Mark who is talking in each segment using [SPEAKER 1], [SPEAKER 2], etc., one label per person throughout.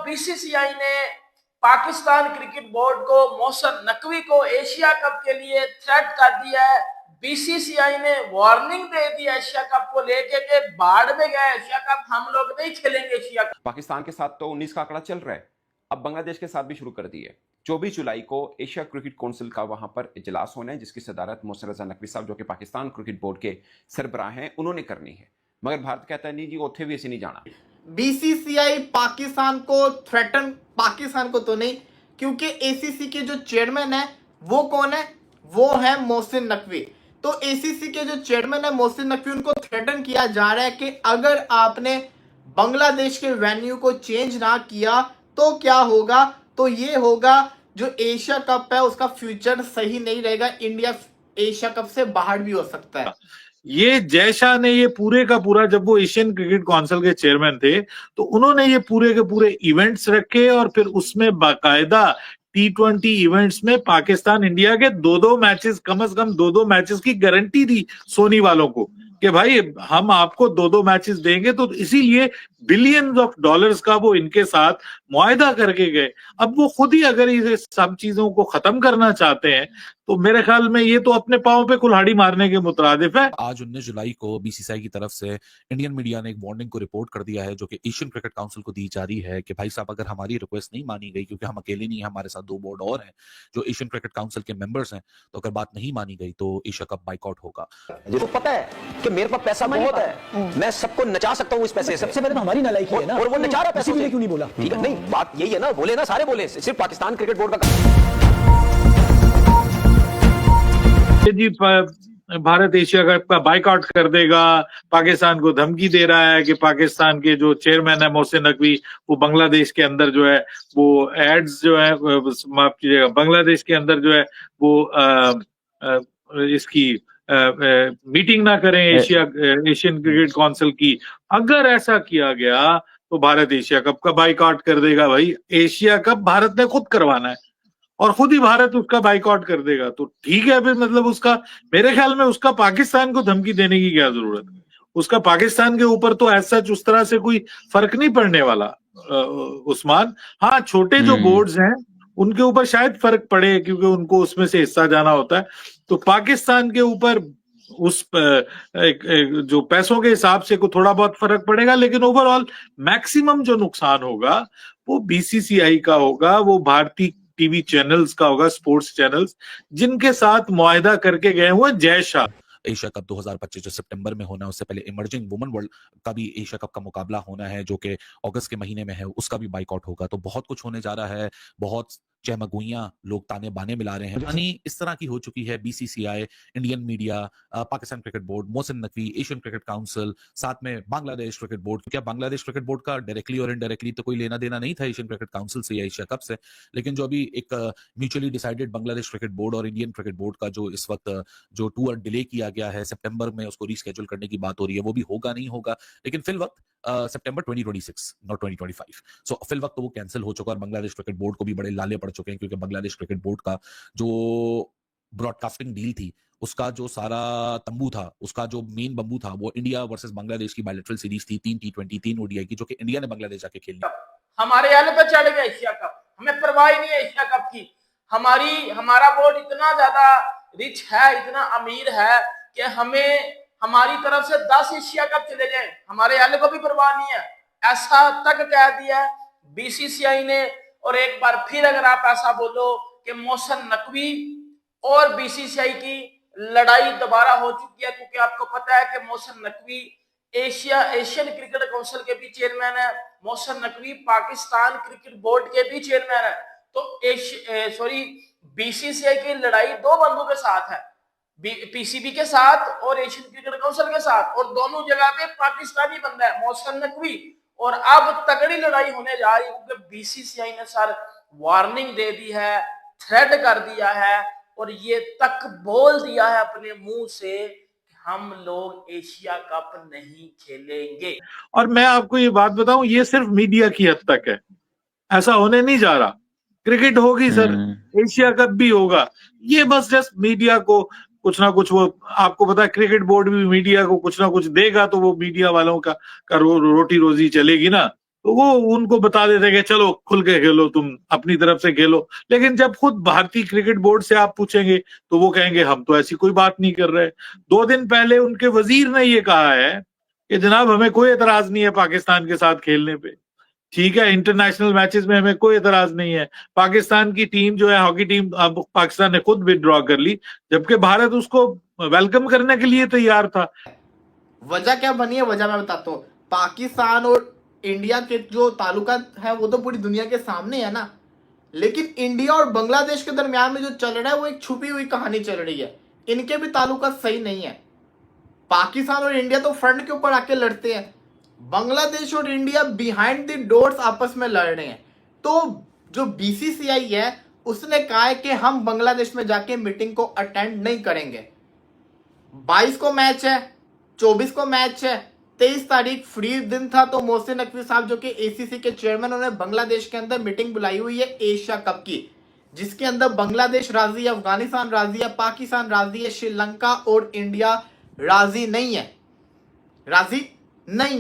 [SPEAKER 1] BCCI ने Pakistan cricket board को मोहसिन नकवी को एशिया कप के लिए थ्रेट कर दिया है। बीसीसीआई ने वार्निंग दे दी एशिया कप को लेके कि बाढ़ में गए एशिया कप, हम लोग नहीं खेलेंगे एशिया कप।
[SPEAKER 2] पाकिस्तान के साथ तो 19 का आंकड़ा चल रहा है, अब बांग्लादेश के साथ भी शुरू कर दिए। 24 जुलाई को एशिया क्रिकेट काउंसिल का वहां पर इजलास होना है, जिसकी सदारत मोहसिन रजा नकवी साहब जो कि पाकिस्तान क्रिकेट बोर्ड के सरबराह हैं, उन्होंने करनी है। मगर भारत कहता है नहीं जी, उत्थे भी ऐसे नहीं जाना।
[SPEAKER 3] बीसीसीआई पाकिस्तान को थ्रेटन, पाकिस्तान को तो नहीं, क्योंकि एसीसी के जो चेयरमैन है वो कौन है? वो है मोहसिन नकवी। तो एसीसी के जो चेयरमैन है मोहसिन नकवी, उनको थ्रेटन किया जा रहा है कि अगर आपने बांग्लादेश के वेन्यू को चेंज ना किया तो क्या होगा? तो ये होगा, जो एशिया कप है उसका फ्यूचर सही नहीं रहेगा, इंडिया एशिया कप से बाहर भी हो सकता है।
[SPEAKER 4] ये जय शाह ने ये पूरे का पूरा, जब वो एशियन क्रिकेट काउंसिल के चेयरमैन थे तो उन्होंने ये पूरे के पूरे इवेंट्स रखे और फिर उसमें बाकायदा T20 इवेंट्स में पाकिस्तान इंडिया के दो मैचेस, कम से कम दो मैचेस की गारंटी दी सोनी वालों को कि भाई हम आपको दो मैचेस देंगे। तो इसीलिए बिलियंस ऑफ डॉलर्स का वो इनके साथ मुआहदा करके गए। अब वो खुद ही अगर ये सब चीजों को खत्म करना चाहते हैं तो मेरे ख्याल में ये तो अपने पांव पे कुल्हाड़ी मारने के मुतरादिफ है।
[SPEAKER 5] आज 19 जुलाई को बीसीसीआई की तरफ से इंडियन मीडिया ने एक वार्निंग को रिपोर्ट कर दिया है, जो कि एशियन क्रिकेट काउंसिल को दी जा रही है कि भाई साहब, अगर हमारी रिक्वेस्ट नहीं मानी गई, क्योंकि हम अकेले नहीं हैं, हमारे साथ 2 बोर्ड और हैं जो एशियन क्रिकेट काउंसिल के मेंबर्स हैं, तो अगर बात नहीं मानी गई तो एशिया कप बाइकआउट होगा।
[SPEAKER 6] जिसको पता है कि मेरे पास पैसा बहुत है, मैं सबको नचा सकता हूं इस पैसे से।
[SPEAKER 7] सबसे पहले तो हमारी नालायकी है ना,
[SPEAKER 6] और वो नचा रहा पैसे से।
[SPEAKER 7] क्यों नहीं बोला?
[SPEAKER 6] ठीक है, नहीं बात यही है ना, बोले ना, सारे बोले, सिर्फ पाकिस्तान क्रिकेट बोर्ड का
[SPEAKER 4] जी भारत एशिया कप का बाइकआउट कर देगा, पाकिस्तान को धमकी दे रहा है कि पाकिस्तान के जो चेयरमैन है मोहसिन नकवी, वो बांग्लादेश के अंदर जो है वो एड्स जो है, माफ कीजिएगा, बांग्लादेश के अंदर जो है वो इसकी मीटिंग ना करें एशियन क्रिकेट काउंसिल की। अगर ऐसा किया गया तो भारत एशिया कप का बाइकआउट कर देगा। भाई एशिया कप भारत ने खुद करवाना है और खुद ही भारत उसका बाइकआउट कर देगा, तो ठीक है फिर, मतलब उसका, मेरे ख्याल में उसका पाकिस्तान को धमकी देने की क्या जरूरत है? उसका पाकिस्तान के ऊपर तो ऐसा उस तरह से कोई फर्क नहीं पड़ने वाला उस्मान। हाँ, छोटे जो बोर्ड्स हैं उनके ऊपर शायद फर्क पड़े, क्योंकि उनको उसमें से हिस्सा जाना होता है। तो पाकिस्तान के ऊपर उस जो पैसों के हिसाब से को थोड़ा बहुत फर्क पड़ेगा, लेकिन ओवरऑल मैक्सिमम जो नुकसान होगा वो बीसीसीआई का होगा, वो भारतीय टीवी चैनल्स का होगा, स्पोर्ट्स चैनल्स जिनके साथ मुआहदा करके गए हुए जय शाह।
[SPEAKER 5] एशिया कप 2025 जो सितंबर में होना है, उससे पहले इमर्जिंग वुमेन वर्ल्ड का भी एशिया कप का मुकाबला होना है, जो कि अगस्त के महीने में है, उसका भी बाइकआउट होगा। तो बहुत कुछ होने जा रहा है, बहुत चहमगुइयां लोग ताने बाने मिला रहे हैं। यानी इस तरह की हो चुकी है BCCI, Indian media, Pakistan cricket board, Mohsin Naqvi, Asian cricket council, साथ में बांग्लादेश क्रिकेट बोर्ड। क्या बांग्लादेश क्रिकेट बोर्ड का डायरेक्टली और इनडायरेक्टली तो कोई लेना देना नहीं था एशियन क्रिकेट काउंसिल से या एशिया कप से, लेकिन जो अभी एक mutually decided Bangladesh cricket board और इंडियन क्रिकेट बोर्ड का जो इस वक्त जो टूर डिले किया गया है, सितंबर में उसको रीस्केड्यूल करने की बात हो रही है, वो भी होगा नहीं होगा, लेकिन फिल वक्त सितंबर 2026 नॉट 2025। सो फिल वक्त तो वो कैंसिल हो चुका और बांग्लादेश क्रिकेट बोर्ड को भी बड़े लाले पड़ चुके हैं, क्योंकि बांग्लादेश क्रिकेट बोर्ड का जो ब्रॉडकास्टिंग डील थी, उसका जो सारा तंबू था, उसका जो मेन बंबू था, वो इंडिया वर्सेस बांग्लादेश की बायलैटरल सीरीज थी, 3 T20 3 ODI की, जो कि इंडिया ने बांग्लादेश जाके खेली।
[SPEAKER 1] हमारे आले पे चढ़ गया एशिया कप, हमें परवाह ही नहीं है एशिया कप की। हमारा बोर्ड इतना ज्यादा रिच है, इतना अमीर है कि हमें हमारी तरफ से 10 एशिया कप चले जाए, हमारे आले को भी परवाह नहीं है, ऐसा तक कह दिया बीसीसीआई ने। और एक बार फिर अगर आप ऐसा बोलो कि मोहसिन नकवी और बीसीसीआई की लड़ाई दोबारा हो चुकी है, क्योंकि आपको पता है कि Mohsin Naqvi Asian cricket council के भी चेयरमैन है, मोहसिन नकवी पाकिस्तान क्रिकेट बोर्ड के भी चेयरमैन है। तो बीसीसीआई की लड़ाई 2 बंदों के साथ है, पीसीबी के साथ और एशियन क्रिकेट काउंसिल के साथ, और दोनों जगह पे पाकिस्तानी बंदा है मोहसिन नकवी। और अब तगड़ी लड़ाई होने जा रही है, क्योंकि बीसीसीआई ने सर वार्निंग दे दी है, थ्रेट कर दिया है और ये तक बोल दिया है अपने मुंह से कि हम लोग एशिया कप नहीं खेलेंगे।
[SPEAKER 4] और मैं आपको ये बात बताऊं, ये सिर्फ मीडिया की हद तक है, ऐसा होने नहीं जा रहा। क्रिकेट होगी सर, एशिया कप भी होगा, ये बस जस्ट मीडिया को कुछ ना कुछ, वो आपको पता है क्रिकेट बोर्ड भी मीडिया को कुछ ना कुछ देगा, तो वो मीडिया वालों का रोटी रोजी चलेगी ना। तो वो उनको बता देते कि चलो खुल के खेलो, तुम अपनी तरफ से खेलो। लेकिन जब खुद भारतीय क्रिकेट बोर्ड से आप पूछेंगे तो वो कहेंगे हम तो ऐसी कोई बात नहीं कर रहे। 2 दिन पहले उनके वजीर ने ये कहा है कि जनाब हमें कोई एतराज नहीं है पाकिस्तान के साथ खेलने पे, ठीक है, इंटरनेशनल मैचेस में हमें कोई एतराज नहीं है। पाकिस्तान की टीम जो है, हॉकी टीम, अब पाकिस्तान ने खुद विथड्रॉ कर ली, जबकि भारत उसको वेलकम करने के लिए तैयार था।
[SPEAKER 3] वजह क्या बनी है, वजह मैं बताता हूँ। पाकिस्तान और इंडिया के जो ताल्लुकात है वो तो पूरी दुनिया के सामने है ना, लेकिन इंडिया और बांग्लादेश के दरमियान में जो चल रहा है वो एक छुपी हुई कहानी चल रही है। इनके भी ताल्लुकात सही नहीं है। पाकिस्तान और इंडिया तो फ्रंट के ऊपर आके लड़ते हैं, बांग्लादेश और इंडिया बिहाइंड द डोर्स आपस में लड़ रहे हैं। तो जो बीसीसीआई है उसने कहा है कि हम बांग्लादेश में जाके मीटिंग को अटेंड नहीं करेंगे। 22 को मैच है, 24 को मैच है, 23 तारीख फ्री दिन था, तो मोहसिन नकवी साहब जो कि एसीसी के चेयरमैन, उन्होंने बांग्लादेश के अंदर मीटिंग बुलाई हुई है एशिया कप की, जिसके अंदर बांग्लादेश राजी है, अफगानिस्तान राजी है, पाकिस्तान राजी है, श्रीलंका और इंडिया राजी नहीं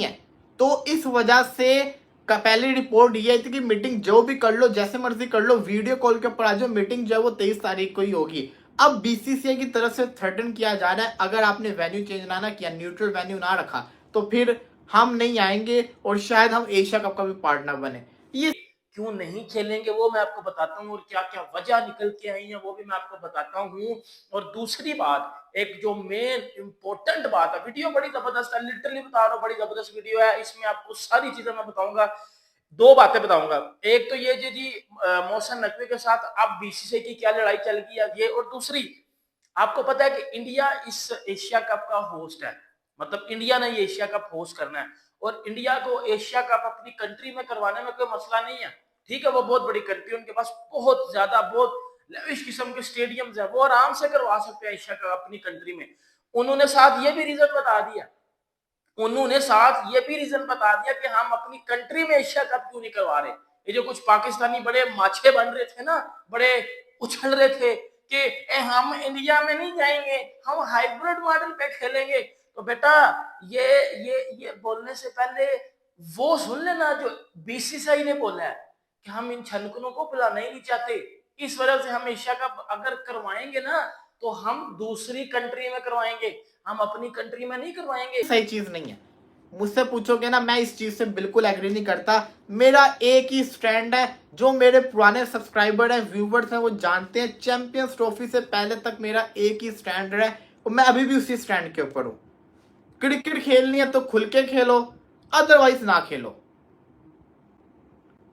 [SPEAKER 3] है। तो इस वजह से पहली रिपोर्ट ये थी कि मीटिंग जो भी कर लो, जैसे मर्जी कर लो, वीडियो कॉल के ऊपर आ जाओ, मीटिंग जो है वो 23 तारीख को ही होगी। अब बीसीसीआई की तरफ से थ्रेटन किया जा रहा है, अगर आपने वेन्यू चेंज ना किया, न्यूट्रल वेन्यू ना रखा, तो फिर हम नहीं आएंगे और शायद हम एशिया कप का भी पार्टनर बने। ये
[SPEAKER 1] क्यों नहीं खेलेंगे वो मैं आपको बताता हूँ, और क्या क्या वजह निकल के आई है वो भी मैं आपको बताता हूँ। और दूसरी बात, एक जो मेन इंपॉर्टेंट बात है, वीडियो बड़ी जबरदस्त है, लिटरली बता रहा हूँ, बड़ी जबरदस्त वीडियो है, इसमें आपको सारी चीजें मैं बताऊंगा। 2 बातें बताऊंगा, एक तो ये जी मोहसिन नकवी के साथ अब बीसीसीआई की क्या लड़ाई चल गई है ये, और दूसरी आपको पता है कि इंडिया इस एशिया कप का होस्ट है, मतलब इंडिया ने ये एशिया कप होस्ट करना है, और इंडिया को एशिया कप अपनी कंट्री में करवाने में कोई मसला नहीं है, ठीक है। वो बहुत बड़ी कंट्री है, उनके पास बहुत ज्यादा बहुत लेविश किस्म के स्टेडियम्स है, वो आराम से करवा सकते हैं एशिया कप अपनी कंट्री में। उन्होंने साथ ये भी रीजन बता दिया कि हम अपनी कंट्री में एशिया कप क्यों नहीं करवा रहे। ये जो कुछ पाकिस्तानी बड़े माछे बन रहे थे ना, बड़े उछल रहे थे कि हम इंडिया में नहीं जाएंगे, हम हाइब्रिड मॉडल पे खेलेंगे, तो बेटा ये बोलने से पहले वो सुन लेना जो बीसीसीआई ने बोला है कि हम इन छनकनों को बुलाना ही नहीं चाहते। इस वजह से हम एशिया कप अगर करवाएंगे ना तो हम दूसरी कंट्री में करवाएंगे, हम अपनी कंट्री में नहीं करवाएंगे।
[SPEAKER 3] सही चीज नहीं है। मुझसे पूछोगे ना, मैं इस चीज से बिल्कुल एग्री नहीं करता। मेरा एक ही स्टैंड है, जो मेरे पुराने सब्सक्राइबर हैं, व्यूवर्स हैं, वो जानते हैं, चैंपियंस ट्रॉफी से पहले तक मेरा एक ही स्टैंड है और मैं अभी भी उसी स्टैंड के ऊपर हूँ। क्रिकेट खेलनी है तो खुल के खेलो, अदरवाइज ना खेलो।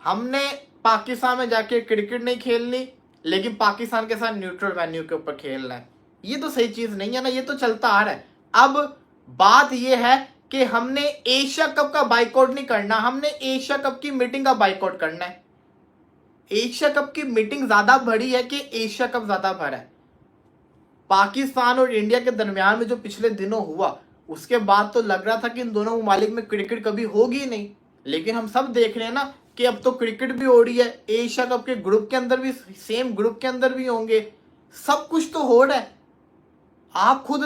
[SPEAKER 3] हमने पाकिस्तान में जाके क्रिकेट नहीं खेलनी, लेकिन पाकिस्तान के साथ न्यूट्रल वेन्यू के ऊपर खेलना है, ये तो सही चीज नहीं है ना, ये तो चलता आ रहा है। अब बात ये है कि हमने एशिया कप का बाइकआउट नहीं करना, हमने एशिया कप की मीटिंग का बाइकआउट करना है। एशिया कप की मीटिंग ज्यादा बड़ी है कि एशिया कप ज्यादा बड़ा है। पाकिस्तान और इंडिया के दरमियान में जो पिछले दिनों हुआ, उसके बाद तो लग रहा था कि इन दोनों ममालिक में क्रिकेट कभी होगी नहीं, लेकिन हम सब देख रहे हैं ना कि अब तो क्रिकेट भी हो रही है, एशिया कप के ग्रुप के अंदर भी, सेम ग्रुप के अंदर भी होंगे, सब कुछ तो हो रहा है। आप खुद